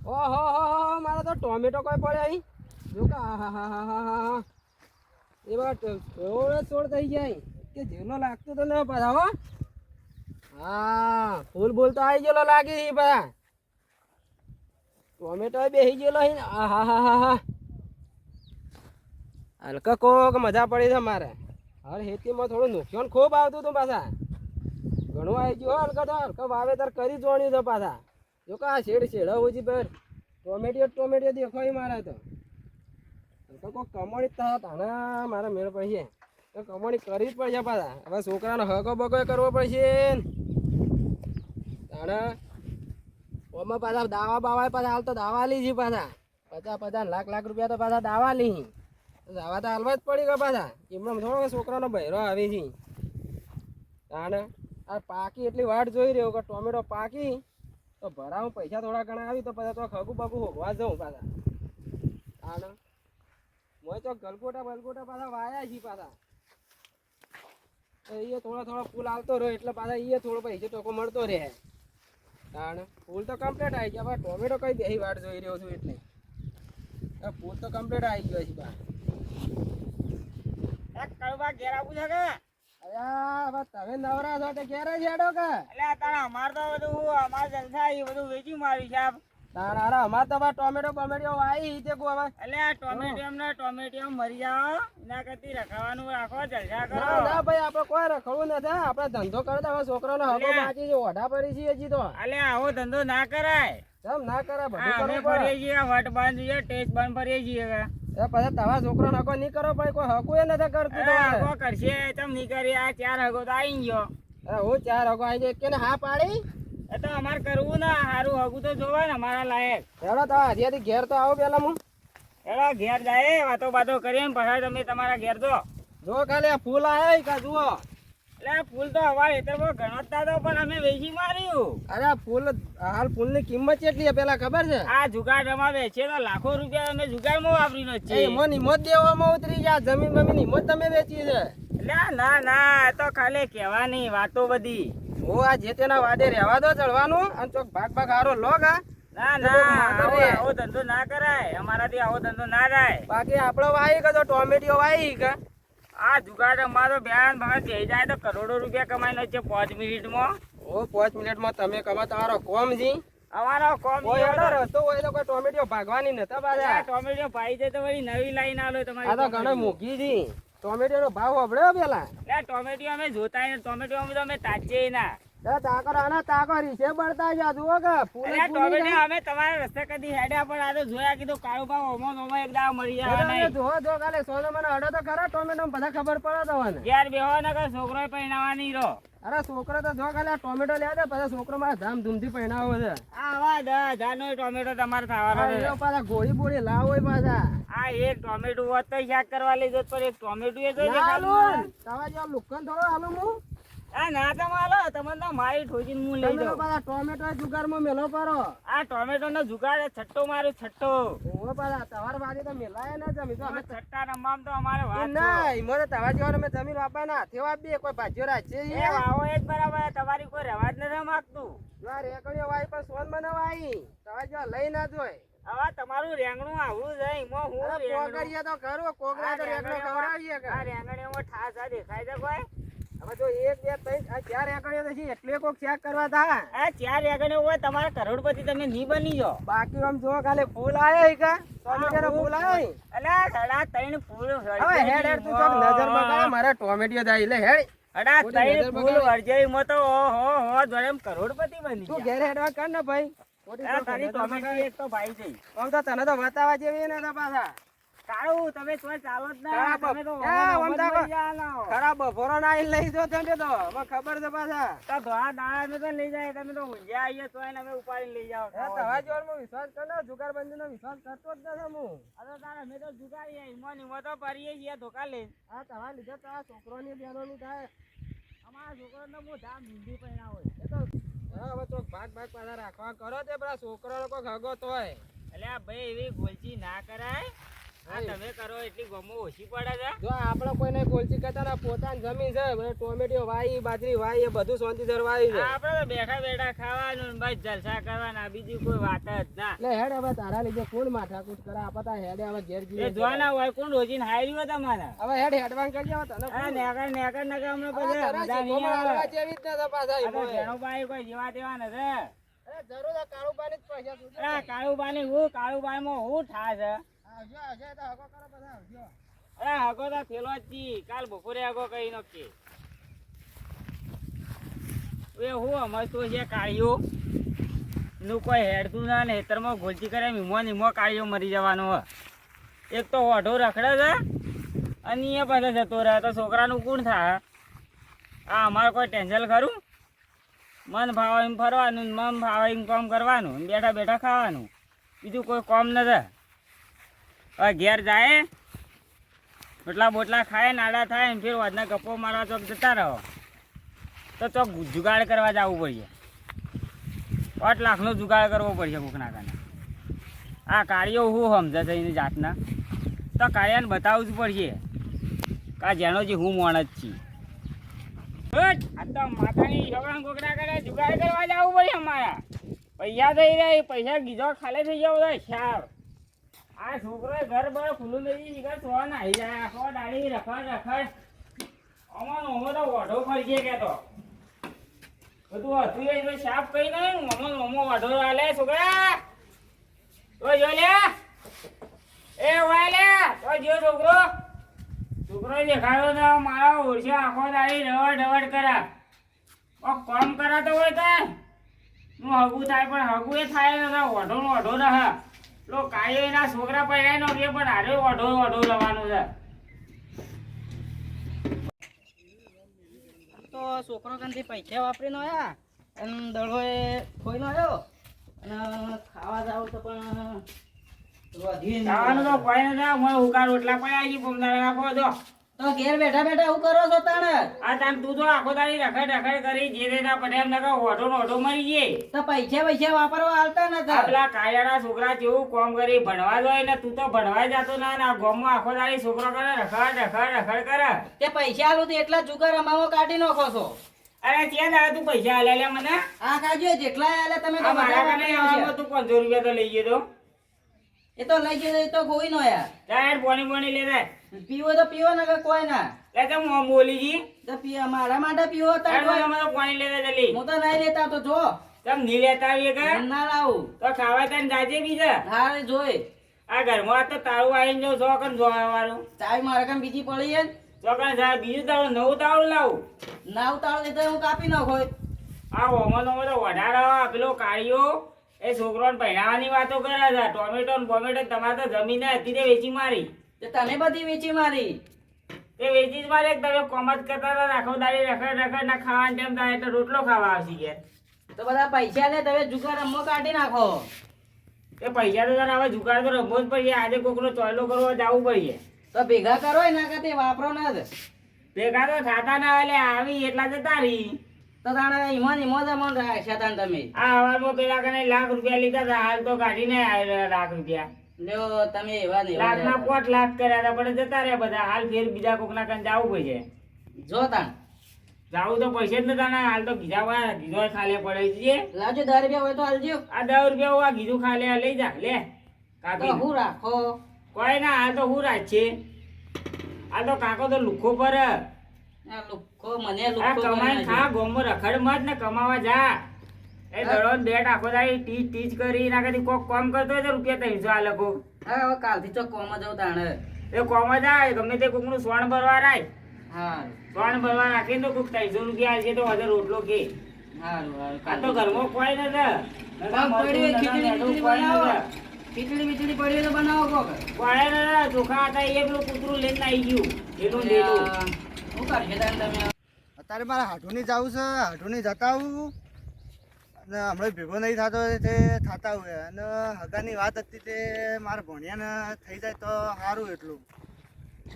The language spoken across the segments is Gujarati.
ઓહો મારે તો ટોમેટો કોઈ પડે અહીં જો કે હા એ વાત છોડ થઈ જાય કે જેલો લાગતું તો ન પાછા હો હા ફૂલ ફૂલ તો આવી ગયેલો લાગી છે પાછા ટોમેટો બેસી ગયેલો અહીં હા હલકા કોક મજા પડી છે મારે હર ખેતીમાં થોડું નુકસાન ખૂબ આવતું હતું પાછા ઘણું આવી ગયું હલકા તો હલકા વાવેતર કરી જોણ્યું છે પાછા જો કે આ શેડા હોય છે પર ટોમેટો દેખાય મારે તો કોઈ કમાણી તાણા મારા મેળ પડશે તો કમાણી કરવી જ પડશે પાછા હવે છોકરાનો હકો બકો કરવો પડશે તાણા ઓમાં પાછા દાવા બાવા પાછા હાલ તો દાવા લીધી પાછા 50 લાખ રૂપિયા તો પાછા દાવા લીધી દાવા તો હાલવા જ પડી ગયા પાછા એમને થોડો છોકરાનો બહેરો આવી છે તાણા આ પાકી એટલી વાટ જોઈ રહ્યો કે ટોમેટો પાકી તો ભરાવું પૈસા થોડા ઘણા આવી તો પછી તો ખગું બગું હોગવા જવું પાછા તાણા મોય તો ગલગોટા પાછા વાયા છે પાછા એ થોડા ફૂલ આવતો રહ્યો એટલે પાછા એ થોડો પૈસા ટોકો મળતો રહે તાણે ફૂલ તો કમ્પ્લીટ આવી ગયા ટોમેટો કઈ બેહી વાટ જોઈ રહ્યો છું એટલે ફૂલ તો કમ્પ્લીટ આવી ગયો છે બા એક કડવા ઘેર આપું છે કે અરે તમે નવરા છો તે ઘેર જ હેડો કે એટલે તારા અમાર તો બધું અમાર જલસા એ બધું વેચી મારી સાહેબ તારા અમાર તો ટોમેટો વાઈ તે કો હવે એટલે આ ટોમેટો મરી જાવ એના કરતી રખાવાનું રાખો જલસા કરો ના ભાઈ આપણે કોઈ રખડવું નથી આપણે ધંધો કરતા હવે છોકરાનો હકો બાકી છે ઓઢા પડી છે હજી તો એટલે આવો ધંધો ના કરાય કેમ ના કરાય બધું કરવું ફરીએ છીએ વટ બાંધીએ ટેસ્ટ બંધ ફરીએ છીએ પછી તમારા છોકરાનો હકો નહીં કરો ભાઈ કોઈ હકો એ નથી કરતું હકો કરશે તમ નહીં કરી આ 4 હકો તો આવી ગયો હું 4 હકો આવી જાય કે હા પાડી એ તો અમાર કરવું ના હારું હગું તો જોવાય ને અમારા લાયક હેડો તો હજી ઘેર તો આવો પેલા હું હેડો ઘેર જાય વાતો કરીએ ને પછી તમે તમારા ઘેર જો ખાલી ફૂલ આવ્યા કા જુઓ એટલે ફૂલ તો હવારે ખેતરમાં ગણતતા તો પણ અમે વેચી માર્યું અરે હાલ ફૂલની કિંમત કેટલી પેલા ખબર છે આ જુગાડ અમારે વેચે તો લાખો રૂપિયા અમે જુગાડમાં વાપરીનો છે એમાં નિમત દેવામાં ઉતરી જાય જમીન બમીન નિમત તમે વેચી છે એટલે ના તો ખાલી કહેવાની વાતો બધી ઓ આ જે તેના વાડે રહેવા દો ચડવાનું અને ચોક ભાગ હારો લો કા ના આવો ધંધો ના કરાય અમારાથી આવો ધંધો ના થાય બાકી આપણો વાઈ કે તો ટોમેટો વાઈ કે આ જુગાડ અમારો બેન ભાગ જઈ જાય તો કરોડો રૂપિયા કમાઈ નો છે 5 મિનિટમાં ઓ 5 મિનિટમાં તમે કમા તમારો કોમ જી અમારો કોમ રસ્તો હોય તો કોઈ ટોમેટો ભાગવાની નતા પાછા ટોમેટો ભાઈ જાય તો વળી નવી લાઈન આલો તમારી આ તો ઘણો મૂકી જી ટોમેટો નો ભાવ હબળ્યો પેલા એટલે ટોમેટો અમે જોતા ને ટોમેટો અમે તાજે ના તાકો રીસે બળતા જા જુઓ કે ટોમેટો અમે તમારા રસ્તે કદી હેડ્યા પણ આ તો જોયા કીધું કાળો ભાવ ઓમો એક દાવ મરી જાય જો કાલે સોનો મને અડો તો ખરા ટોમેટો બધા ખબર પડે તો ને યાર બેહો ને કે છોકરો પહેણાવાની રો અરે છોકરો તો જો ખાલી ટોમેટો લે દે પછી છોકરો મારા ધામધૂમથી પહેણાવો છે આવા 10,000 નો ટોમેટો તમારે ખાવાનો પાછા ગોળી બોળી લાવો પાછા આ એક ટોમેટો હોત તો શાક કરવા લઈ જત પણ એક ટોમેટો એ તો તમારા જેવા લુકન થોડો હાલો હું આ ના તમારો તમને તો મારી ઠોજીને હું લઈ જાઉં પાછા ટોમેટો જુગારમાં મેલો પારો આ ટોમેટો નો જુગાડ છટ્ટો મારો છટ્ટો ઓ પાછા તમાર બાજુ તો મેલાય ના જમી તો અમે છટ્ટા રમવામ તો અમારે વાત ના ઈમો તો તમાર જેવા અમે જમીન વાપા ના તેવા બે કોઈ ભાજ્યો રાજે એ આવો એ જ બરાબર તમારી કોઈ રવાજ નથી માંગતું જો રેકડીઓ વાઈ પર સોન બનાવાઈ તમાર જેવા લઈ ના જોય હવે તમારું રેંગણું આવડું છે ઈમો હું કોગરિયા તો કરો કોગરા તો રેંગણો ખવડાવીએ કે આ રેંગણીઓમાં ઠાસા દેખાય છે કોઈ હવે જો 1 2 3 આ 4 એકડીઓ છે એટલે કોક ચેક કરવા થા આ 4 એકડીઓ હોય તમારે કરોડપતિ તમે ની બની જો બાકી આમ જો ખાલી ફૂલ આયા કા ટોમેટો ફૂલ આયા અલા સડા 3 ફૂલ હવે હેડ તું ચોક નજર બગાડે મારા ટોમેટો જાય એટલે હેડ અડા 3 ફૂલ વરજઈ મો તો ઓહો જોડેમ કરોડપતિ બની તું ઘેર હેડવા કર ને ભાઈ મોટી તારી ટોમેટો એક તો ભાઈ જઈ આમ તો તને તો બતાવા જેવી ને તો પાછા કાળું તમે તો ચાલો જ ના તમે તો ખરાબ બફોરો ના લઈ જો તમે તો મને ખબર છે પાછા તો ધોળા દાડા ને તો લઈ જાય તમે તો ઊંઝા આવીએ તો એને અમે ઉપાડીને લઈ જાવ તમારા જોર માં વિશ્વાસ કરો જુગારબંધી નો વિશ્વાસ કરતો જ નથી હું અરે તારે અમે તો જુગારી ઈમો નિમો તો પરીએ છીએ ધોકા લે આ તમારા લીધે તો આ છોકરોની બહેનો ની થાય અમારા છોકરો ને હું ધામ હિન્દી પહેણા હોય એ તો હવે તો ભાગ પાછા રાખવા કરો તે પેલા છોકરો લોકો હગો તો હોય એટલે આ ભાઈ એવી ગોલચી ના કરાય તમે કરો એટલી ગમો ઓછી પડે છે. જો આપણે કોઈને ગોલચી કરતા ને પોતાની જમીન છે ટોમેટો વાઈ બાજરી વાઈ એ બધું શાંતિ ધરવાઈ છે. આપણે તો બેઠા બેઠા ખાવાનું ને બસ જલસા કરવાના, બીજી કોઈ વાત જ ના. એટલે હેડ હવે તારા લીધે કોણ માથાકૂટ કરે, આપણે તાર હેડે હવે ઘેર જઈએ. એ જોવાના હોય કોણ રોજીને હાર્યું હોય તમારે. હવે હેડ હેડવાન કરજે હવે તને. હા નેકર હમણાં પછી બધા નહીં આવે. જેવી જ ન પાછા ભેણોભાઈ કોઈ જેવા તેવા નથી. જરૂર કાળુબાની જ પૈસા તું. કાળુબાની હું કાળુબાઈમાં હું થાય છે. આવજો આવજો તો હકો કરો બધા આવજો. અરે હગો તો થેલો જ છી, કાલ બપોરે હગો કઈ નક્કી. એ હું અમાર તો છે કાળિયો નું કોઈ હેડતું ના ને હેતરમાં ગોલતી કરે મીમો કાળિયો મરી જવાનો હોય. એક તો ઓઢો રખડે છે અને એ પાછો જતો રહે તો છોકરાનું કોણ થાય. આ અમારે કોઈ ટેન્શન ખરું? મન ભાવે એમ ફરવાનું, મન ભાવે એમ કામ કરવાનું, બેઠા બેઠા ખાવાનું, બીજું કોઈ કામ નથી. હવે ઘેર જાય રોટલા બોટલા ખાય નાડા થાય ને ફેર વધના ગપ્પો મારવા ચોક જતા રહો તો ચોક જુગાડ કરવા જવું પડશે. 8 લાખનો જુગાડ કરવો પડશે કોકના કાને. આ કાર્યો હું સમજે છે એની જાતના તો કાર્યાને બતાવવું જ પડશે કા જેનો જે હું માણસ છીએ. આ તો માતાની છોકરા કોકના કરે જુગાડ કરવા જવું પડશે અમારા. પૈસા થઈ રહ્યા, પૈસા ગીધો ખાલી થઈ જાવ બધા ખ્યાલ. આ છોકરો ઘર બર ખુલ્લું લઈ જાય સો નાહી જાય આખો દાડી રખડ રખડ. અમારો ઓમો તો ઓઢો ફરશે કે તો બધું હતું એ સાફ કઈ નહીં. ઓમો ઓઢો હાલે છોકરા તો જો લે એ વાય લે તો જો છોકરો દેખાડો ને મારો ઓળશે આખો દાડી રવડ રવડ કરે. કામ કરાતો હોય તો હું હગું થાય પણ હગું એ થાય ને ઓઢો નો ઓઢો રહે. લો કાયો એના છોકરા પડ્યા નો કે પણ હારે ઓઢો ઓઢો રહેવાનું છે. તો છોકરો કાંથી પૈસા વાપરીને આવ્યા અને દડો એ ખોઈને આવ્યો અને ખાવા જાવ તો પણ ખાવાનું તો કોઈ નથી. મને ઉકાર રોટલા પડ્યા છે પમદાર નાખો દો તો ઘેર બેઠા બેઠા હું કરો છો તાણે? આ તાન તું તો આખો દાડી રખડ રખડ કરી જે દેતા પડે એમ નકા ઓઢો નો ઓઢો મરી જાય. તો પૈસા વાપરવા હાલતા નથી. આપલા કાયડા છોકરા જેવું કામ કરી ભણવા જાય ને તું તો ભણવા જતો ના ને ગામમાં આખો દાડી છોકરો કરે રખડ રખડ રખડ કરે. તે પૈસા આલું તો એટલા જુગાર અમાવો કાઢી નાખો છો. અરે ક્યાં દાડે તું પૈસા આલે લે મને? આ કાજો જેટલા આલે તમે તો મારા કને આવવામાં તું 500 રૂપિયા તો લઈ ગયો તો. એ તો લઈ ગયો તો કોઈ નો યાર. યાર પાણી લે રે. પીવો તો પીવો ને કોઈ ના. લે તો હું બોલીજી તો પીવા મારા માટે પીવો તો પાણી લે જલ્દી. હું તો નહીં લેતા તો જો તમ ની લેતા આવીએ કે ના લાવું તો ખાવા તને જાજે બીજા. હા જોઈ આ ઘરમાં તો તાળું આવીને જો ચોકન જોવા વાળું ચાવી મારા કામ બીજી પડી હે ચોકન સાહેબ બીજું તાળું નવું તાળું લાવું. ના ઉતાળો તો હું કાપી નાખો. આ ઓમો તો વધારે પેલો કાળિયો એ છોકરોને પહેરાવાની વાતો કરે છે. ટોમેટો ને બોમેટો તમારે તો જમીને હતી તે વેચી મારી. તને બધી વેચી મારી તે વેચી જ મારી. તમે કોમત કરતા હતા આખો દાડી રખડ રખડ ના ખાવાનું ટાઈમ થાય એટલે રોટલો ખાવા આવશે કે તો બધા પૈસા લે તમે જુગાર રમવા કાઢી નાખો. તે પૈસા તો તને હવે જુગાર તો રમવો જ પડશે. આજે કોકનો ચોયલો કરવા જવું પડશે. તો ભેગા કરો એના કરતા વાપરો ના જ ભેગા તો થાતા ના એટલે આવી એટલા જતા રહી. તો તાણે ઈમાન રાખ્યા તા તમે. આ હવારમાં પેલા કને લાખ રૂપિયા લીધા હતા. હાલ તો કાઢીને લાખ રૂપિયા લ્યો તમે એવા ને લાખ ના 5 લાખ કર્યા હતા પણ જતા રહ્યા બધા. હાલ ફેર બીજા કોકના કને જવું પડશે. જો તાણ જાવું તો પૈસા જ નતા ને હાલ તો બીજા વાળા ગીધો ખાલે પડે છે. લાવજો 10 રૂપિયા હોય તો હાલજો. આ 10 રૂપિયા આ ગીધું ખાલે લઈ જા લે તો હું રાખો કોઈ ના. હાલ તો હું રાખ છે. આ તો કાકો તો લુખો પર લુખો મને આ કમાઈ ખા ગોમો રખડ મત ને કમાવા જા. એ દડો બેટ આખો દાડી ટીચ ટીચ કરી ના કદી કોક કામ કરતો હોય તો રૂપિયા 300 આ લોકો. હા હવે કાલથી ચોક કોમ જવું તાણે એ કોમ જાય ગમે તે કોકનું સોણ ભરવા રાય. હા સોણ ભરવા રાખીને તો કોક 300 રૂપિયા આલશે તો વધારે રોટલો કે. હારું આ તો ઘરમાં કોઈ નથી. ખીચડી બીચડી પડી તો બનાવો કોક. કોઈ ના ચોખા હતા એ પેલું કૂતરું લઈને આવી ગયું એનું લેલું. શું કરશે તાણ તમે? અત્યારે મારે હાટુની જવું છે. હાટુની જતા આવું અને હમણાં ભેગો નહીં થતો તે થતા હોય. અને હગાની વાત હતી તે મારા ભણિયાને થઈ જાય તો સારું એટલું.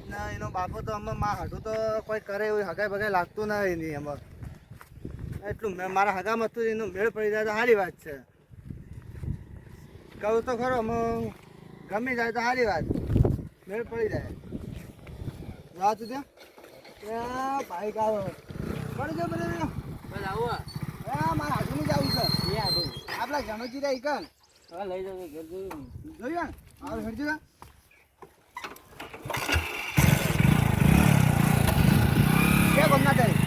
ને એનો બાપો તો અમે મારા હાટું તો કોઈ કરે એવું હગાઈ બગાઈ લાગતું નહીં એની અમાર એટલું. મારા હગામાં હતું એનું મેળ પડી જાય તો સારી વાત છે. કહું તો ખરો અમે ગમી જાય તો સારી વાત. મેળ પડી જાય રાત ત્યાં ત્યાં બાઈક આવે પડી જાવ બધે બસ આવો હા મારે હાજુની જવું છે એ આડો આપણા જનોજી રહી કન હવે લઈ જાવ ઘર જોયું જોયું આવે હેડજો કે ગમના તારી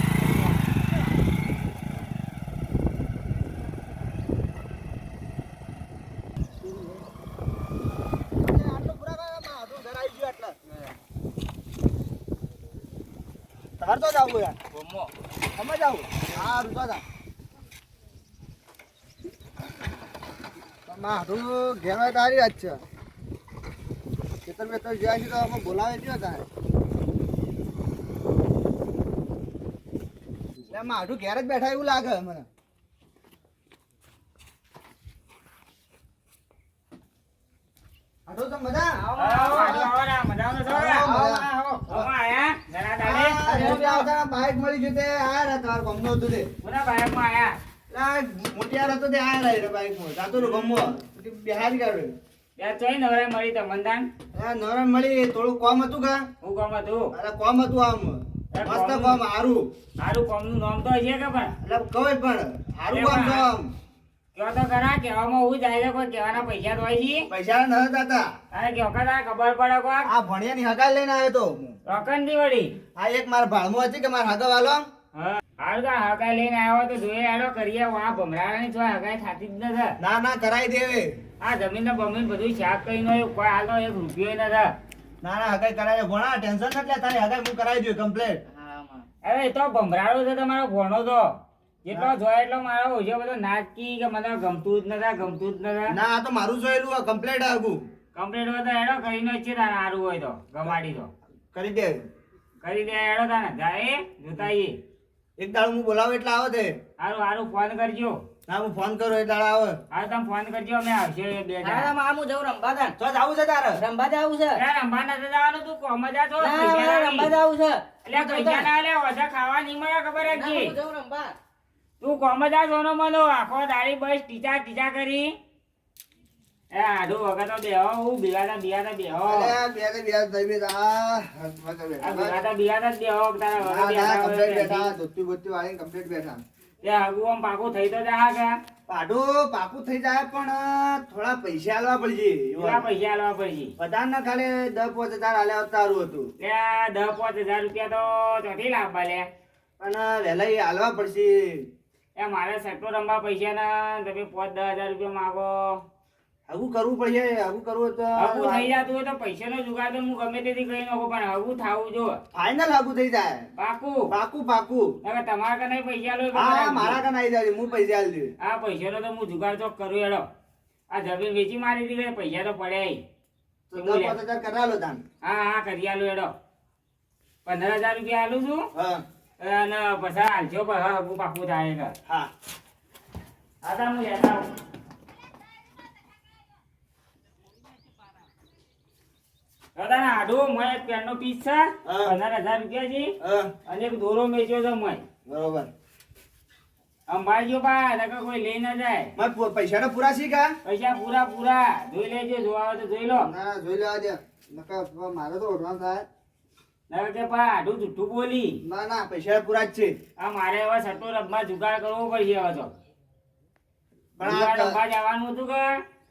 તમારે તો જવું યાર ગમો તમે જાવ હા રૂપા જા મારું ઘેર તારી વાત છે ખેતર બેતર જ્યાં છે તો અમે બોલાવે છે તારે એટલે મારું ઘેર જ બેઠા એવું લાગે મને આટલું તો મજા આવો ના મજાનો છો આયા જરા દાડે બાઈક મળી ગયું તે આયા તાર ગમનો હતું તે કોના બાયકમાં આયા મોટિયાર હતો તે આયા રે બાઈક માં જાતો ગમો બિહાર ગયો ત્યાં ચોઈ નવરે મળી તો મંદાન નરમ મળી થોડું કોમ હતું કા હું કોમ હતું અરે કોમ હતું આમ મસ્ત કોમ હારું હારું કોમનું નામ તો છે કે પણ એટલે કઈ પણ હારું કોમ છે આમ કયો તો ખરા કહેવામાં હું જાય છે કોઈ કહેવાના પૈસા તો હોય છે પૈસા ન હતા અને કયો કદા ખબર પડે કોઈ આ ભણિયા ની હગાઈ લઈને આવ્યો તો રોકન ની વળી આ એક મારા ભાળમો હતી કે મારા હગા વાલો હા હારું તો હગાઈ લઈને આવ્યો તો જોઈએ આડો કરીએ આ ભમરાવાની તો હગાઈ થાતી જ નથી ના ના કરાઈ દેવે આ જમીન ને બમીન બધું શાક કઈ નો કોઈ હાલ તો એક રૂપિયો નથી ના ના હગાઈ કરાઈ ભણા ટેન્શન નથી લે તારી હગાઈ હું કરાઈ દઉં કમ્પ્લીટ અરે એ તો ભમરાડો છે તમારો ભણો તો જેટલો જોય એટલો મારો ઓછો બધો નાચકી કે મને ગમતું જ નથી ના આ તો મારું જોયેલું કમ્પ્લીટ આગું કમ્પ્લીટ હોય તો એડો કરીને છે તારે સારું હોય તો ગમાડી તો કરી દે કરી દે એડો તાને જાય જોતા આવીએ એક દાડો હું બોલાવું એટલે આવે તે સારું સારું ફોન કરજો ના હું ફોન કરું એ દાડો આવે હા તમે ફોન કરજો અમે આવશે એ બે હા જણા મામું જવું રંબા તા તો જાવું છે તારે રંબા જવું છે અરે રંભા નથી જવાનું તું કોમ જા છો ના, પૈસા મારે લાવી. રંબા જવું છે એટલે પૈસા ના લે ઓછા ખાવા નહીં મળે ખબર ના, રાખી હું જવું રંબા તું કોમ જા સોનો મનો આખો દાડી બસ ટીચા કરી એ આડું વગર તો બેહો હું બિયાતા બેહો અલે બે થઈ બે આ આ બિયાતા જ બેહો તારા વગર કમ્પ્લીટ બેઠા બેઠા હોય ધોતી બોતી વાળી કમ્પ્લીટ બેઠા તે હગુ આમ પાકું થઈ તો જા કે પાડું પાકું થઈ જાય પણ થોડા પૈસા આલવા પડશે કેટલા પૈસા આલવા પડશે બધાને ખાલી 10-5 હજાર આલ્યા તારું હતું તે 10-5 હજાર રૂપિયા તો ચોથી લાવવા લે પણ વહેલા એ આલવા પડશે એ મારે સટ્ટો રમવા પૈસા ના તમે 5-10 હજાર રૂપિયા માગો હગું કરવું પડશે હગું કરવું તો હગું થઈ જતું હોય તો પૈસાનો જુગાડ તો હું ગમે તેથી કહી નાખું પણ હગું થાવું જો ફાઇનલ હગું થઈ જાય પાકું પાકું પાકું હવે તમારા કને પૈસા લો હા મારા કાન આવી જાય હું પૈસા આલી દઉં આ પૈસાનો તો હું જુગાડ તો કરું એડો આ જમીન વેચી મારી દીધી પૈસા તો પડ્યા તો 10-5 હજાર કરાલો તાન હા હા કરી આલું એડો 15,000 રૂપિયા આલું છું હા અને પછી હાલજો પછી હગું પાકું થાય કે હા હા તો હું લેતા આવું દાદા આડું મને એક પેનનો પીસ છે હા. 15,000 રૂપિયા છે હા અને એક દોરો મેચ્યો છે મને બરોબર અંબાજો બા નકર કોઈ લઈ ના જાય મારે પૈસા તો પૂરા છે કા પૈસા પૂરા જોઈ લેજો જોવા આવે તો જોઈ લો ના જોઈ લેવા દે નકર મારે તો ઓઢવાનું થાય નકર કે પા આડું જુઠ્ઠું બોલી ના ના પૈસા પૂરા જ છે આ મારે હવે સટ્ટો રમવા જુગાડ કરવો પડશે હવે તો પણ જુગાડ આ રમવા જવાનું હતું કે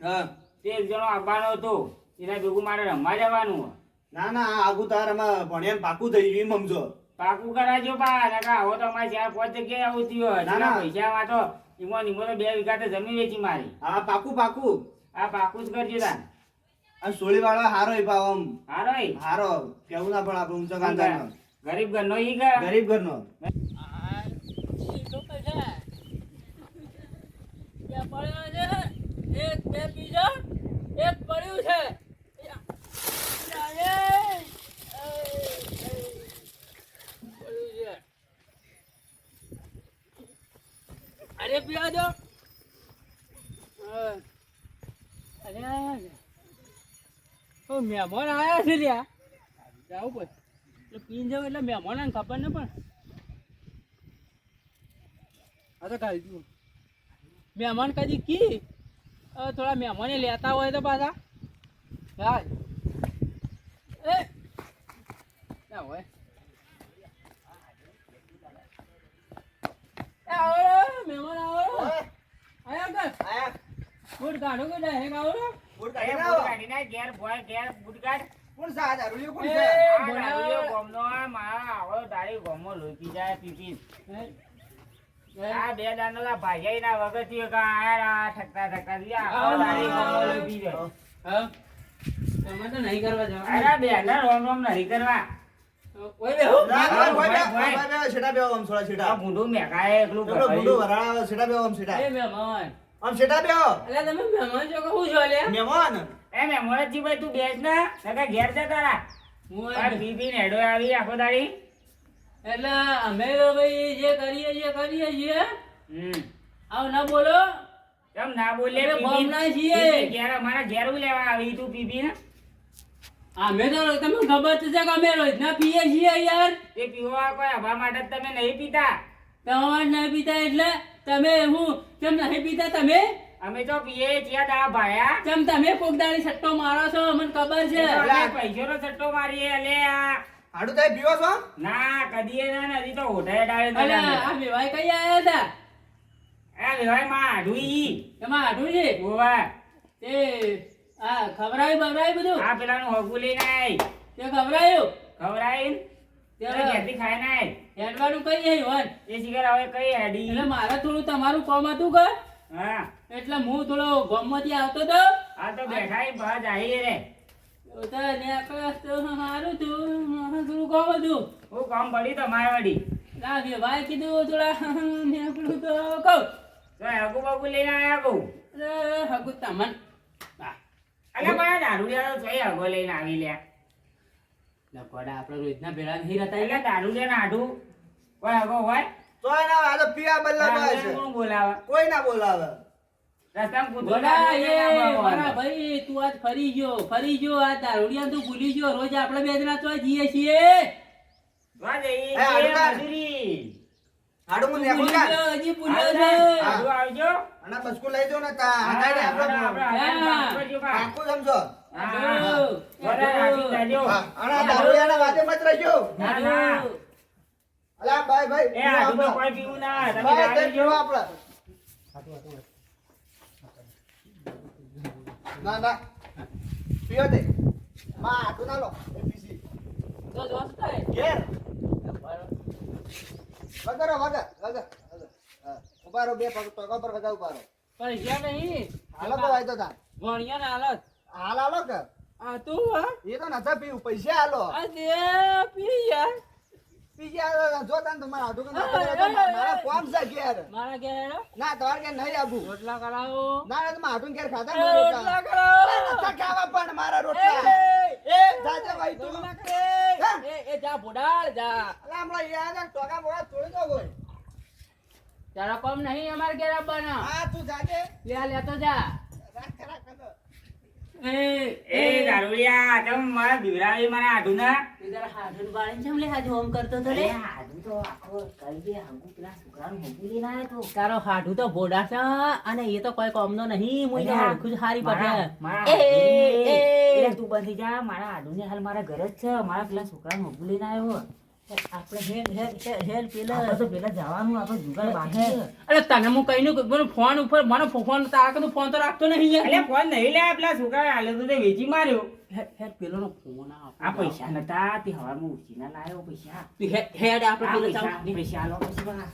હા તે એક જણો આવવાનો હતો એના ભેગું મારે રમવા જવાનું ના ના આ આગું તારામાં ભણ્યા પાકું થઈ ગયું એમ સમજો પાકું કરાજો બા નકર આવો તો અમારે 4-5 જગ્યાએ આવતી હોય ના, ના. પૈસામાં તો ઈમો તો 2 વીઘા તો જમીન વેચી મારી હા પાકું પાકું આ પાકું જ કરજો તાન આ સોળી વાળો હારો એ ભાવ આમ હારો ઈ. હારો કેવું ના પણ આપણે ઊંચો ખાનદાનનો ગરીબ ઘરનો ઈ કે ગરીબ ઘરનો અરે પીવા દો અરે મહેમાન આયા છે લ્યા જાવું પડે એટલે પીને જાવ એટલે મહેમાન ખબર ને પણ આ તો ખાલી તું મહેમાન કદી કી થોડા મહેમાને લેતા હોય તો પાછા હા એ ના હોય આવો મહેમાન આવો આયા કર આયા ફૂડ કાઢો કે ડાયરેક્ટ આવો ફૂડ અરે કાઢી બૂટ નાખો. કાઢીને ઘેર ભોય ઘેર બૂટ કાઢ. કોણ છે આ દારૂડિયો કોણ એ, છે? આ ભોળા. દારૂડિયો ગોમનો આ મારા આવો દારૂ ગોમો લોહી પી જાય પી. આ બે દાંડલા ભાગ્યાઈ ના વગર આયા ઠકતા ઠકતા થયા. આવો દારૂ ગોમો લોહી પી જાય. હા તમે તો નહીં કરવા જાવ અરે બે ના રોમ રોમ નહીં કરવા. ઓય બેહો ના, ના, ભાઈ, ભાઈ, ભાઈ. ભાઈ, ભાઈ, છેટા બેહો, આમ થોડા આ છેટા. ભૂંડું મેકાય એકલું પેલો ભૂંડો ભરાયું. વરાળા, છેટા બેહો, આમ છેટા. એ મહેમાન આમ છેટા બેહો. એટલે તમે મહેમાન છો કે હું છો લે મહેમાન. એમ મોરજી ભાઈ તું બેસ ને નકર ઘેર જતા રા. હું આ પી હેડો આવી આખો દાડી. એટલે અમે તો ભાઈ જે કરીએ છીએ હમ આવ ના બોલો કેમ ના બોલે અમે પી-પી? ગોમના છીએ. પી-પી ઘેર અમારા ઘેર હું લેવા આવી તું પીપી ને અમે તો તમને ખબર તો છે કે અમે રોજ ના પીએ છીએ યાર તે પીવા કોઈ હવા માટે જ તમે નહીં પીતા. તમારે નહીં પીતા એટલે તમે હું કેમ નહીં પીતા તમે અમે તો પીએ છીએ દા ભાયા. કેમ તમે કોક દાડી સટ્ટો મારો છો મને ખબર છે અમે પૈસાનો સટ્ટો મારીએ લે આ. હાડું થાય પીવો છો? ના કદીએ ના નથી તો હોઠે ડાળે અલે આ મેવાય કઈ આયા હતા આ વિવાય માં આઢુઈ એમાં આઢું છે ઓવા તે આ ખવરાયું બધું આ પેલાનું હગું લઈને આય તે ખવરાયું ખવડાવીને ત્યારે ઘેરથી ખાઈને આય. હેડવાનું કઈ છે વન એ શિખર હવે કઈ હેડી. એટલે મારે થોડું તમારું કામ હતું કે હા એટલે હું થોડો ગામમાંથી આવતો તો આ તો બેઠા ઈ બહાર જાય રે. તો નેકળસ તો મારું તું મારે થોડું કામ હતું હું કામ પડી તમારે વડી ના ભાઈ કીધું થોડા નેકળું તો કહું તો હગું બગું લઈને આયા કહું. અરે હગું તમન અલે પણ આ દારૂડિયા તો જોઈ હગો લઈને આવી લ્યા. લકોડા આપણે રોજના ભેળા નહીં રહેતા એટલે દારૂડિયા ના આઢું કોઈ હગો હોય તોય ના આવે, આ તો પીવા બદલા માં છે. દારૂડિયાને કોણ બોલાવે? કોઈ ના બોલાવે. રસ્તામાં કૂતરું બોલા દારૂડિયા ના એ બોલાવે. મારા ભાઈ તું આજ ફરી ગયો આ દારૂડિયા તું ભૂલી ગયો રોજ આપણે બે જણા તો જઈએ છીએ વા જઈએ એ હાડું કાઢ. મજૂરી. હાડું હું ભૂલી નેકું કાઢ. ગયો, હજી ભૂલ્યો હાડું છે હાડું આવજો. અને બસકું લઈ જાઓ ને તા હટાઈને આપણે આપણે કરજો કા. આખું સમજો. હા, હા. બધા રાખી જાજો. હા, અને આ દારૂડિયાના વાતે મત રહેજો. ના, ના. અલા ભાઈ એ હાડું તો કોઈ પીવું ના. તમે ભાઈ દારૂ તે જો. પીવો આપણે. ના પીવો તે માં આટું ના લો એ પીસી તો દોસ્ત થાય ઘેર વગર હા ઉભા રહો, બે પગ ટોકા પર વગર ઉભા રહો. પૈસા નહીં હાલો તો વાયદો તા ભણિયા ના હાલત હાલ હાલો કે આ તું હા એ તો નતા પીવું, પૈસા હાલો આ દે પી યાર બીજા જો તને તમારે આટું કે મારા કોમ છે ઘેર. મારા ઘેર ના તમારે ઘેર નહીં આવું. રોટલા કરાવો ના ના તમે આટું ઘેર ખાતા એ નહીં રોટલા રોટલા. કરાવો નતા ખાવા પણ મારા રોટલા. એ જાજે ભાઈ તું. રોટલા કરે એ જા બોડાળ જા અલા હમણાં યાદ આ ટોકા બોળા તોડી દો કોઈ. તારા કોમ નહીં અમાર ઘેર આવવાના હા તું જાજે. લેતો જા રાખ ખરા ખરા. એ દારૂડિયા, તમે મારા બિવડાવી મારા આઢું ના. જરા હાડું બાળીને ચમ લે હાજુ હોમ કરતો તો લે અરે આઢું તો આખો કરી દે. હગું પેલા છોકરાનું હગું લઈને આયો તો. તારો હાડું તો બોડા છે અને એ તો કોઈ કોમનો નહીં મુઈ તો અલ્યા, હરખું જ હારી મારા- પડે મારા એ, આઢું એ. ને- એટલે તું બંધી જા. મારા આઢું ને હાલ મારા ઘરે જ છે. મારા પેલા છોકરાનું હગું લઈને આવ્યો. આપણે હેલ પેલા આપણે તો પેલા જવાનું, આપણે જુગાડ બાકી છે. અરે તને હું કઈ નું ફોન ઉપર મને ફોન તારા કદું ફોન તો રાખતો નહીં યાર અલ્યા ફોન નહીં લે. પેલા છોકરા હાલે તો તે વેચી માર્યો. હેડ પેલો નો ફોન આ પૈસા નતા તે હવામાં ઉછીના લાયો પૈસા. હેડ આપણે આ પેલો પૈસા ચાલ પૈસા આલો પછી બા.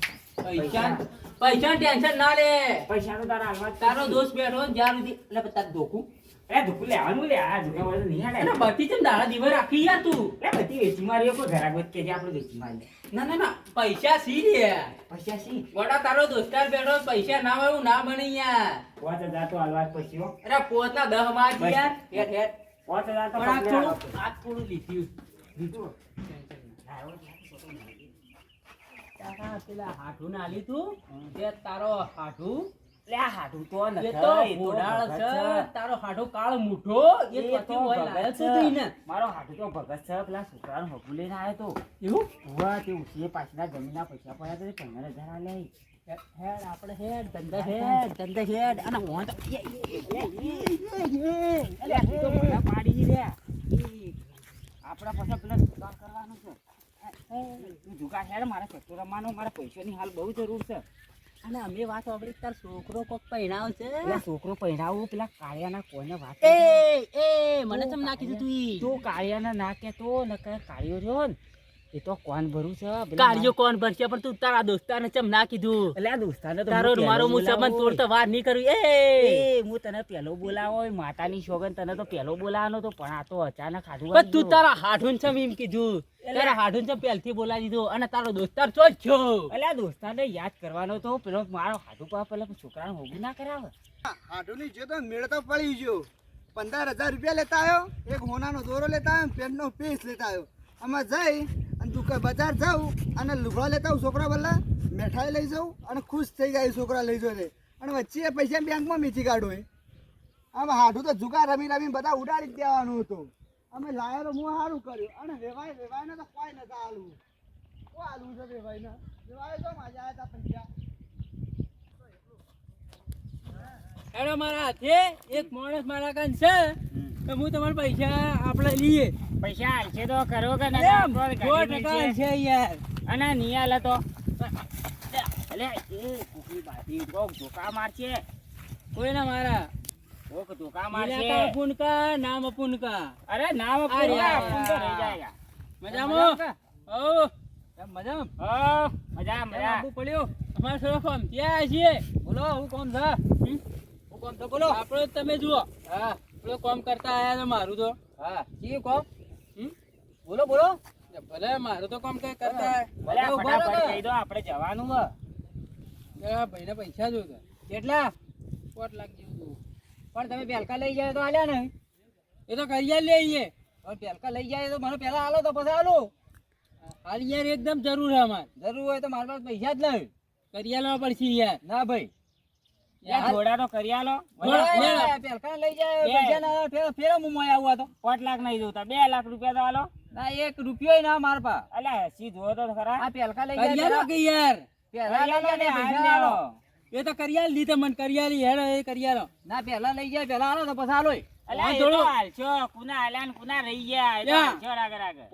પૈસા ટેન્શન ના લે પૈસા તો તારા હાલમાં જ તારો છે. દોસ્ત બેઠો જ્યાં સુધી એટલે તાર ધોકું એ ધુકુ લેવાનું લે. આ ધુકા વગર નહીં હાલે. અને બધી ચમ દાડા દીવા રાખી યાર તું એ બધી વેચી માર્યો. કોઈ ઘરાક વચ કે જે આપણે વેચી મારી. ના પૈસા સી રે પૈસા શી? વડા તારો દોસ્તાર બેઠો પૈસા ના હોય એવું ના બને યાર 5000 તો હાલવા જ પછી હો. અરે પોતના 10 માં જ યાર હેડ 5000 તો પણ પકડે આ થોડું લીધું લીધું. તારા પેલા હાઠું ના લીધું તે તારો હાઠું લે આ હાડું તો એ નથી. તો એ તો ઘોડાળ ભગત છે છે. તારો હાઠું કાળ મૂઠો એ એ તો તો હોય ભગત લાયો છે. છે તું એને મારો હાડું તો ભગત છે. પેલા છોકરાનું હગું લઈને આવ્યો તો. એવું ઉભા તે ઉછીએ પાછના જમીનના પૈસા પડ્યા તો 15000 આલ્યા. હેડ આપણે હેડ ધંધા હેડ અને હું તો અલ્યા તું તો મોઢા પાડી રહ્યા. આપણે પાછા પેલા જુગાર કરવાનું છે. તું જુગાર હેડ, મારે સટ્ટો રમવાનો, મારે પૈસાની હાલ બહુ જરૂર છે. અને અમે વાત સાંભળી તાર છોકરો કોક પહેણાવ છે. પેલા છોકરો પહેરાવું, પેલા કાળિયાના કોઈને વાત એ મને ચમ ના કીધું તું તું કાળિયાના ના કહેતો, ને કે કાળિયો રહ્યો ને એ તો કોણ ભરું છે પેલા કાર્યો કોણ ભરશે પણ તું તારા દોસ્તારને ચમ ના કીધું. એટલે આ દોસ્તાને તો તારો હું પહેલો મારો હું સંબંધ બોલાવો. તોડતા વાર નહીં કરું. એ હું તને પહેલો બોલાવો, માતાની સોગન તને તો પહેલો બોલાવાનો તો, પણ આ તો અચાનક હાથું પણ તું તારા હાડુન ચમ એમ કીધું. તારા હાડુન ચમ પહેલથી બોલાવી દીધું અને તારો દોસ્તાર ચો જ છો. એટલે આ દોસ્તાને યાદ કરવાનો તો પેલો મારો હાથું પા પેલા છોકરાને હોગું ના કરાવે. હાડુની જો તો મેળ તો પડી ગયો. 15,000 રૂપિયા લેતા આવ્યો, એક હોનાનો દોરો લેતા આવ્યો, પેનનો પીસ લેતા આવ્યો. આમાં જઈ અને દુકાન બજાર જાઉં અને લુગડા લેતા આવું છોકરા બદલા, મીઠાઈ લઈ જાઉં અને ખુશ થઈ જાય છોકરા લઈ જાય. અને વચ્ચે પૈસા બેંકમાં મીચી કાઢો. આમાં હાડું તો જુગાર રમી રમી બધા ઉડાડી જ દેવાનું હતું. અમે લાયેલો હું સારું કર્યું અને વેવાય ને તો કોઈ નતા હાલવું. કોઈ હાલવું છે વેવાય તો મજા આવ્યા હતા પૈસા. હેડો મારા હાથે એક માણસ મારા કાન છે તો હું તમારા પૈસા આપણે લઈએ. પૈસા હાલશે તો કરો કે ના એમ, આપણો ગાડી 100% મળશે. છે યાર. અને નિયાલ હતો એટલે એ કુકરી બાધી કોક ધોકા મારશે, કોઈ ના મારા કોક ધોકા ઇલાકા મારશે. અપુનકા નામ અપુનકા. અરે નામ અરે પૂરા યાર. આપણ તો રહી જાયગા. મજામાં? ઓ એમ મજામાં? ઓ મજા મજા. આબુ પડ્યો અમાર થોડો કામ ત્યાં છીએ. બોલો હું કોમ છે? હું કોમ છે બોલો. આપણે તમે જુઓ. હા પેલો કોમ કરતા આયા છે મારું તો. હા જી કોમ. બોલો બોલો. ભલે મારું તો કોમ કઈ કરતા ભલે આ ફટાફટ કહી દો, આપણે જવાનું હે. ભાઈને પૈસા જોતા. કેટલા? 4 લાખ જેવું. પણ તમે પેલકા લઈ જાય તો આલ્યા ને. એ તો કરિયા લઈએ. પણ પેલકા લઈ જાય તો મને પેલા આલો તો પછી આલો. હાલ યાર એકદમ જરૂર છે અમાર. જરૂર હોય તો મારા પાસે પૈસા જ નહીં. કરિયા લેવા પડશે યાર. ના ભાઈ. યાર થોડા તો કરી આલો. પેલકા લઈ જાય પૈસા ના ફેરા મુંબઈ આવવા તો 5 લાખ નહીં જોતા, 2 લાખ રૂપિયા તો આલો. ના 1 રૂપિયો ના માર પા. અલ્યા સીધો તો ખરા. આ પેલકા લઈ જાય કે યાર. પેલા લઈ જાય હાલ પૈસા ને આલો. આલો. એ તો કરિયાલ લીધે મને કરિયાલી હેડ એ કરિયાલો. ના પેલા લઈ જાય પેલા આલો તો પછી આલો. અલ્યા એ તો હાલશો, કુના આલ્યા ને કુના રહી ગયા, એ તો યા. હાલશો રાગે રાગે.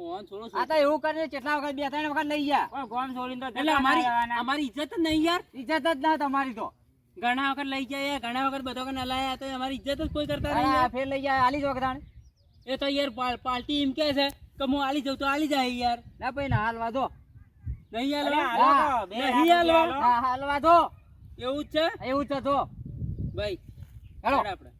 આ તો એવું કરે કેટલા વખત 2-3 વખત લઈ ગયા. કોઈ ગોમ છોડીને તો એટલે જતા અમારી ના રહેવાના. અમારી ઇજ્જત જ નહીં યાર. ઇજ્જત જ ના તમારી તો. ઘણા વખત લઈ જાય ઘણા વખત બધો કે નલાયા તો અમારી ઇજ્જત જ કોઈ કરતા નહીં યાર. ફેર લઈ જાય આલી જો કદાણ. એ તો યાર પાર્ટી એમ કે છે કે હું આલી જાઉં તો આલી જાય યાર. ના ભાઈ ના હાલવા દો. નહીં અલ્યા હાલવા. હાલો તો, 2 લાખ નહીં રૂપિયા હાલવા. આલો. હા હાલવા દો. એવું જ છે એવું છે તો ભાઈ હેડો આપણે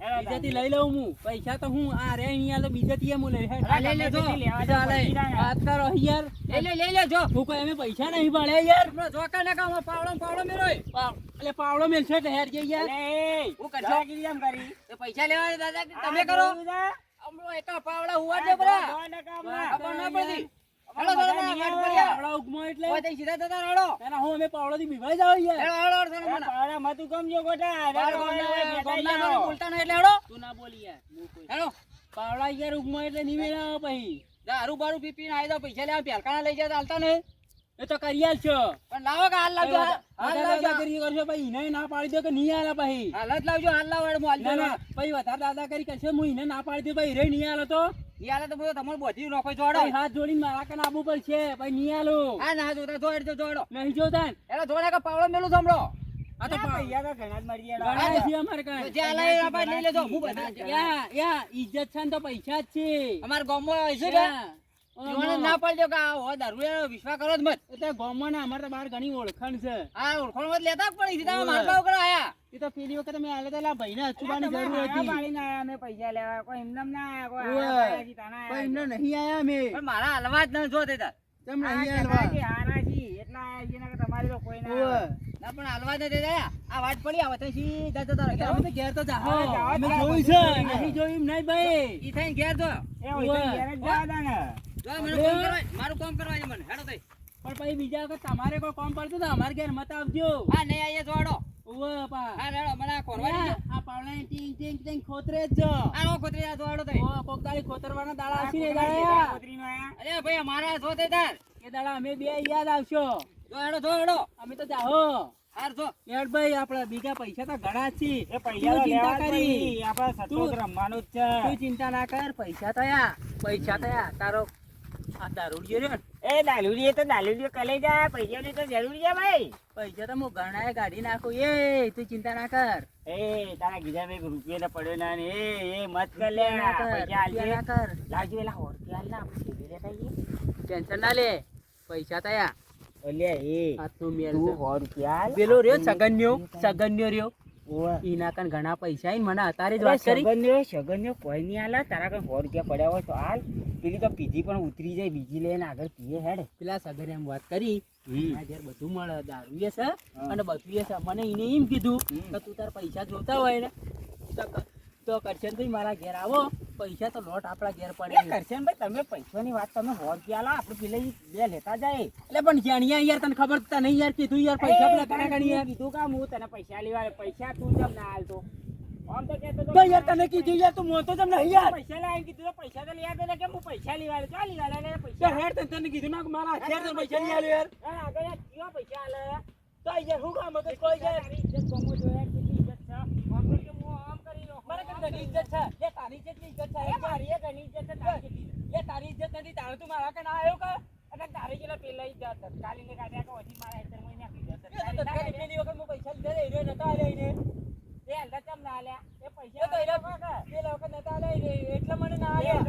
હેડો બીજાથી લઈ લઉં હું પૈસા તો હું આ રે અહીંયા તો બીજાથી એમ લઈ હા, લઈ લેજો. બીજા લઈ વાત કરો યાર લઈ લેજો હું કોઈ અમે પૈસા નહીં પડે યાર જોકા ના કામ પાવડો મેરો એટલે પાવડો મેલશે તો હેર જઈ યાર અલે, હું કરશો દાદાગીરી કેમ કરી? એ પૈસા લેવા દાદા તમે આ કરો જોયું છે? હમણો એકા પાવડા હુવા દે બરા આ દોડના કામમાં. આપણ ના પડતી અમારા બધા નિયમ હોય. પાવડા ઉગમો એટલે ઓય તઈ સીધા જતા રડો એના હું અમે પાવડો થી બીવાઈ જાવ યાર હેડો આ પાવડા મતું ગમજો ગોટા. હેડો, હેડો, બેઠા ગોમના જાઓ. બોલતા નહીં એટલે હેડો તું ના બોલી યાર હેડો પાવડા યાર ઉગમો એટલે નિવેડા પછી દારૂ બારૂ પી પીને આવી જાવ પૈસા લેવા પેલકાના લઈ જાય ચાલતા ને એ તો કરિયાલ છો પણ લાવો કે હાલ લાવજો હાલ લાવજો કરી કરશો ભાઈ ઇને ના પાડી દો કે નહીં આલા ભાઈ હાલ જ લાવજો હાલ લાવ હું હાલ ના ભાઈ વધારે દાદાગીરી કરશે હું ઇને ના પાડી દે ભાઈ રે નહીં આલો તો ઈ આલે તો બધો તમાર બોધી નોખો જોડો હાથ જોડીને મારા કને આબુ પડશે ભાઈ નહીં આલો આ ના જોતા જોડો નહીં જોતા એલો જોડે કે પાવડો મેલું જમડો આ તો પૈયા તો ઘણા જ મળી ગયા. ઘણા છે અમાર કાન જે આલે આ ભાઈ લઈ લેજો હું બધા યા ઇજ્જત છે ને તો પૈસા જ છે અમાર ગામમાં છે કે જીવન ના પડજો કે આ હો દારૂ એનો વિશ્વાસ કરો જ મત એટલે ગામમાં ના અમાર તો બહાર ઘણી ઓળખાણ છે આ ઓળખાણ મત લેતા પડી સીધા માર પાવ કરો આયા એ તો પેલી વખત મેં આલે તો લા ભાઈને અચુબાની જરૂર હતી પાડીને આયા અમે પૈસા લેવા, કોઈ એમનેમ ના આયા, કોઈ ઓવે. આયા પાયાથી તાના આયા. પણ એમને નહીં આયા મે પણ મારા હલવા જ ન જો દેતા તેમ આ નહીં કહેતા હલવા કે હારા છી, એટલા આયા છીએ ને કે તમારી તો કોઈ ના આવે. ના પણ હલવા જ દેતા આ વાત પડી આવે તો સીધા જતા રહો અમે તો ઘેર તો જાહો હા, જાઓ જ અમે ખરા, જોયું બધું છે નહીં જોયું નહીં ભાઈ ઈ થઈને ઘેર જો એ હોય તો ઘેર જ જવા દે ને. જો મને કામ કરવા મારું કામ કરવા છે મને હેડો તઈ પણ પછી બીજા વખત તમારે કોઈ કામ પડતું તો અમાર ઘેર મત આવજો હા નહીં આયા જોડો ઓવે પા હા રેડો મને આ કોરવાની આ પાવડા ટીંગ ટીંગ ટીંગ ખોતરે જ જો આ નો ખોતરે આ જોડો તઈ ઓ કોક દાડી ખોતરવાના દાડા આવશે ને દાડા કોતરીનો આયા. અરે ભાઈ અમારા જો તે તાર એ દાડા અમે બે યાદ આવશો જો હેડો અમે તો જાહો હાર જો યારભાઈ આપડા બીજા પૈસા તો ઘણા છે એ પૈસા તો તું ચિંતા લેવા જ કરી. નહીં. આપણે સટ્ટો તું- તો રમવાનું જ છે. તું ચિંતા ના કર પૈસા તયા તારો આ દારૂડિયો રહ્યો ને એ દાલુડીએ તો દાલુડીઓ કલે જાય, પૈસાની તો જરૂર છે ભાઈ. પૈસા તો હું ઘણા કાઢી નાખું એ તું ચિંતા ના કર એ તારા ગીધામાં એક રૂપિયા તો પડ્યો ના ને એ મત કર લે. ના કર, પૈસા રૂપિયા આલજે. ના કર લાવજો પેલા હોરથી આલ ને આપણે સીધી લેતા આવીએ. ટેન્શન ના લે પૈસા તયા અલ્યા એ હાથનું મેલ તું છે. 100 રૂપિયા આલ. પેલો રહ્યો સગન્યો રહ્યો ઓવે. ઈના કન ઘણા પૈસા આઈને મને અત્યારે જ અરે વાત કરી સગનનો કોઈ નહીં આલે. તારા કઈ 100 રૂપિયા પડ્યા હોય તો હાલ. પેલી તો પીધી પણ ઉતરી જાય, બીજી લઈને આગળ પીએ હેડ. પેલા સગન એમ વાત કરી હમ. આ ઘેર બધું મળે દારૂ છે અને બધું છે મને એને એમ કીધું કે તું તાર પૈસા જોતા હોય ને તો કરશનભાઈ મારા ઘેર આવો પૈસા તો લોટ આપણા ઘેર પડે એ કરશનભાઈ, તમે પૈસાની વાત તમે 100 રૂપિયા આલો, આપણે પેલા ઈ બે લેતા જાય. એટલે પણ જાણ્યા યાર તને ખબર તો નહીં યાર કીધું યાર પૈસા પેલા ઘણા ઘણી યાર કીધું કામ હું તને પૈસા લેવા આવ્યો. પૈસા તું જેમ ના હાલતો આમ તો કહેતો તો તો યાર તને કીધું યાર તું મોતો જમ નહીં યાર પૈસા લાવીને કીધું તો પૈસા તો લઈ આવ્યો ને કે હું પૈસા લેવા આવ્યો. ચાલ લેવા લે તો પૈસા. હેડ તને કીધું ના કે મારા ઘેર તને પૈસા નહીં આલ્યો યાર એ આગળ યાર કેવા પૈસા આલે? તો યાર હું કામ હતું કોઈ યાર તારી ઇજ્જત ગમો જો યાર, કેટલી ઇજ્જત છે. આમ તો કે હું આમ કરી લઉં. મારે કઈ ઘણી ઇજ્જત છે લે તારી જેટલી ઇજ્જત છે એ મારી એ ઘણી ઇજ્જત છે, તારી કેટલી છે? લે તારી ઇજ્જત નથી તારે તું મારા કઈ ના આવ્યો કે અને તારી જેટલા પેલા ઇજ્જત ધટકારીને કાઢ્યા કે હજી મારા હેતરમાં નાખી દે. તત્કાલી પેલી વખત હું પૈસા લીધા રે હીરો નતા આલ્યા એને એ હલતા ચમ ના આલ્યા? એ એ પૈસા તો એના આલ્યા પેલા વખત નતા આલ્યા એટલે મને ના એ આલ્યા